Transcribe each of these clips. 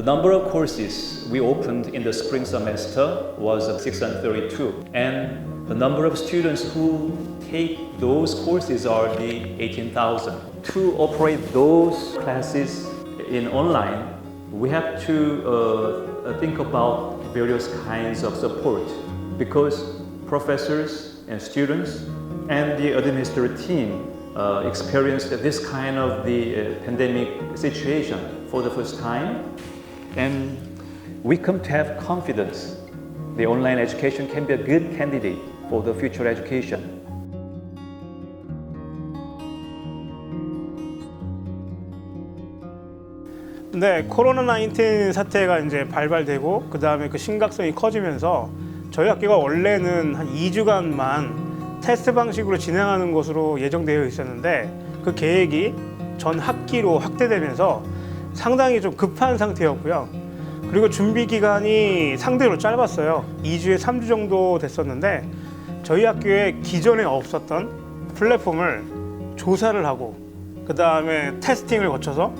number of courses we opened in the spring semester was 632, and the number of students who take those courses are the 18,000. To operate those classes in online, we have to think about various kinds of support, because professors and students and the administrative team experienced this kind of the pandemic situation for the first time, and we come to have confidence the online education can be a good candidate for the future education. 네, 코로나19 사태가 이제 발발되고 그 다음에 그 심각성이 커지면서 저희 학교가 원래는 한 2주간만 테스트 방식으로 진행하는 것으로 예정되어 있었는데 그 계획이 전 학기로 확대되면서 상당히 좀 급한 상태였고요. 그리고 준비 기간이 상대로 짧았어요. 2주에 3주 정도 됐었는데 저희 학교에 기존에 없었던 플랫폼을 조사를 하고 그 다음에 테스팅을 거쳐서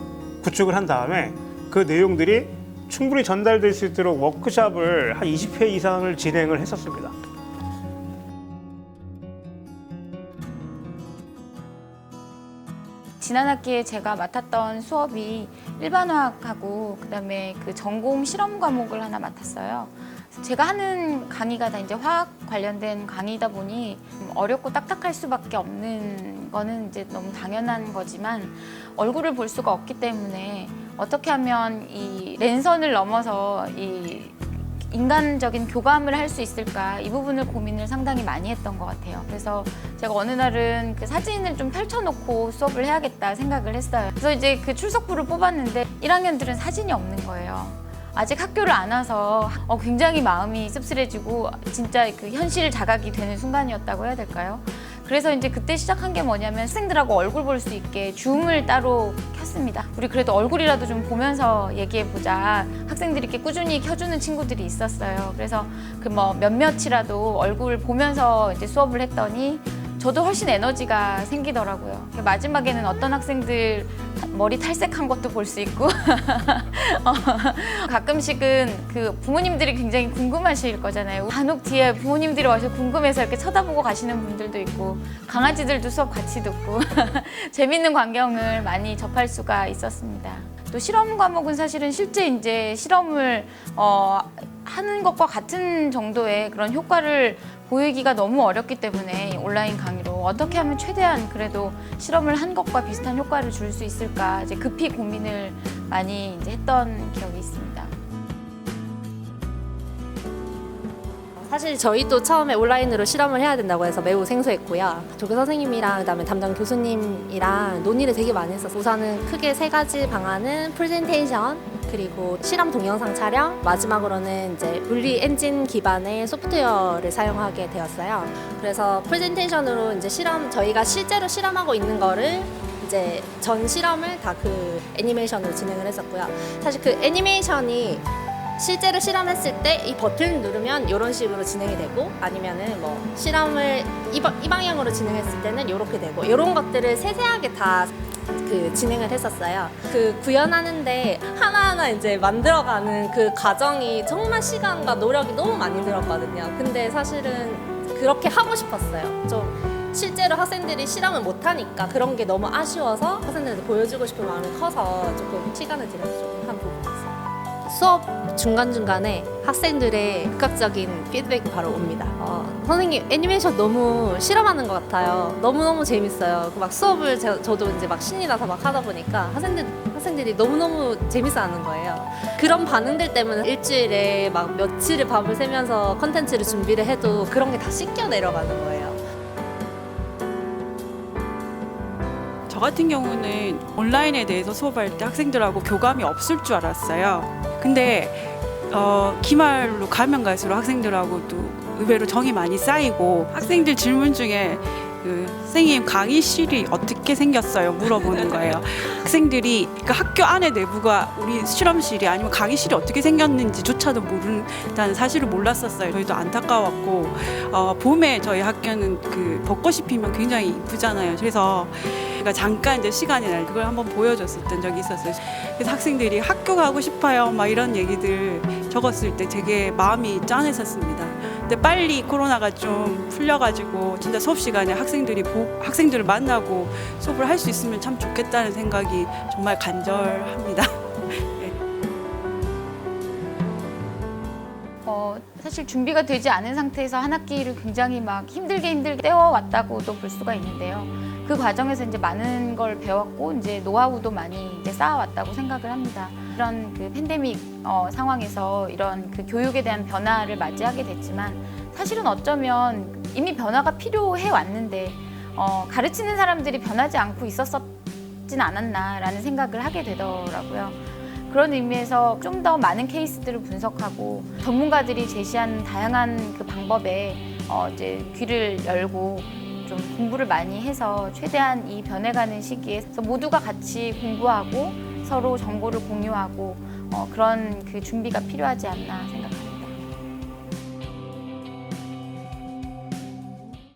구축을 한 다음에 그 내용들이 충분히 전달될 수 있도록 워크숍을 한 20회 이상을 진행을 했었습니다. 지난 학기에 제가 맡았던 수업이 일반화학하고 그다음에 그 전공 실험 과목을 하나 맡았어요. 제가 하는 강의가 다 이제 화학 관련된 강의다 보니 어렵고 딱딱할 수밖에 없는 거는 이제 너무 당연한 거지만 얼굴을 볼 수가 없기 때문에 어떻게 하면 이 랜선을 넘어서 이 인간적인 교감을 할 수 있을까, 이 부분을 고민을 상당히 많이 했던 것 같아요. 그래서 제가 어느 날은 그 사진을 좀 펼쳐놓고 수업을 해야겠다 생각을 했어요. 그래서 이제 그 출석부를 뽑았는데 1학년들은 사진이 없는 거예요. 아직 학교를 안 와서 굉장히 마음이 씁쓸해지고 진짜 그 현실 자각이 되는 순간이었다고 해야 될까요? 그래서 이제 그때 시작한 게 뭐냐면 학생들하고 얼굴 볼 수 있게 줌을 따로 켰습니다. 우리 그래도 얼굴이라도 좀 보면서 얘기해보자. 학생들이 이렇게 꾸준히 켜주는 친구들이 있었어요. 그래서 그 뭐 몇몇이라도 얼굴 보면서 이제 수업을 했더니 저도 훨씬 에너지가 생기더라고요. 마지막에는 어떤 학생들 머리 탈색한 것도 볼 수 있고 가끔씩은 그 부모님들이 굉장히 궁금하실 거잖아요. 간혹 뒤에 부모님들이 와서 궁금해서 이렇게 쳐다보고 가시는 분들도 있고 하나지들도 수업 같이 듣고 재밌는 광경을 많이 접할 수가 있었습니다. 또 실험 과목은 사실은 실제 이제 실험을 하는 것과 같은 정도의 그런 효과를 보이기가 너무 어렵기 때문에 온라인 강의로 어떻게 하면 최대한 그래도 실험을 한 것과 비슷한 효과를 줄 수 있을까 이제 급히 고민을 많이 이제 했던 기억이 있습니다. 사실 저희도 처음에 온라인으로 실험을 해야 된다고 해서 매우 생소했고요. 조교 선생님이랑 그다음에 담당 교수님이랑 논의를 되게 많이 했었어요. 우선은 크게 3가지 방안은 프레젠테이션, 그리고 실험 동영상 촬영, 마지막으로는 이제 물리 엔진 기반의 소프트웨어를 사용하게 되었어요. 그래서 프레젠테이션으로 이제 저희가 실제로 실험하고 있는 거를 이제 전 실험을 다 그 애니메이션으로 진행을 했었고요. 사실 그 애니메이션이 실제로 실험했을 때 이 버튼을 누르면 이런 식으로 진행이 되고, 아니면은 뭐 실험을 이 방향으로 진행했을 때는 이렇게 되고, 이런 것들을 세세하게 다 그 진행을 했었어요. 그 구현하는데 하나하나 이제 만들어가는 그 과정이 정말 시간과 노력이 너무 많이 들었거든요. 근데 사실은 그렇게 하고 싶었어요. 좀 실제로 학생들이 실험을 못하니까 그런 게 너무 아쉬워서 학생들한테 보여주고 싶은 마음이 커서 조금 시간을 들여서 조금 한 부분이 있어요. 수업 중간중간에 학생들의 즉각적인 피드백이 바로 옵니다. 선생님 애니메이션 너무 실험하는 것 같아요. 너무너무 재밌어요. 막 수업을 저도 이제 막 신이 나서 막 하다 보니까 학생들이 너무너무 재밌어하는 거예요. 그런 반응들 때문에 일주일에 막 며칠을 밤을 새면서 컨텐츠를 준비를 해도 그런 게 다 씻겨 내려가는 거예요. 저 같은 경우는 온라인에 대해서 수업할 때 학생들하고 교감이 없을 줄 알았어요. 근데 기말로 가면 갈수록 학생들하고도 의외로 정이 많이 쌓이고, 학생들 질문 중에 그 선생님 강의실이 어떻게 생겼어요? 물어보는 거예요. 학생들이 그 학교 안에 내부가 우리 실험실이 아니면 강의실이 어떻게 생겼는지조차도 모른다는 사실을 몰랐었어요. 저희도 안타까웠고, 봄에 저희 학교는 그 벚꽃이 피면 굉장히 이쁘잖아요. 그래서 제가 잠깐 이제 시간이 날 그걸 한번 보여줬었던 적이 있었어요. 그래서 학생들이 학교 가고 싶어요 막 이런 얘기들 적었을 때 되게 마음이 짠했었습니다. 근데 빨리 코로나가 좀 풀려가지고 진짜 수업 시간에 학생들을 만나고 수업을 할 수 있으면 참 좋겠다는 생각이 정말 간절합니다. 사실 준비가 되지 않은 상태에서 한 학기를 굉장히 막 힘들게 때워왔다고도 볼 수가 있는데요. 그 과정에서 이제 많은 걸 배웠고 이제 노하우도 많이 이제 쌓아왔다고 생각을 합니다. 이런 그 팬데믹 상황에서 이런 그 교육에 대한 변화를 맞이하게 됐지만 사실은 어쩌면 이미 변화가 필요해 왔는데 가르치는 사람들이 변하지 않고 있었진 않았나라는 생각을 하게 되더라고요. 그런 의미에서 좀 더 많은 케이스들을 분석하고 전문가들이 제시한 다양한 그 방법에 이제 귀를 열고 좀 공부를 많이 해서 최대한 이 변해가는 시기에 모두가 같이 공부하고 서로 정보를 공유하고 그런 그 준비가 필요하지 않나 생각합니다.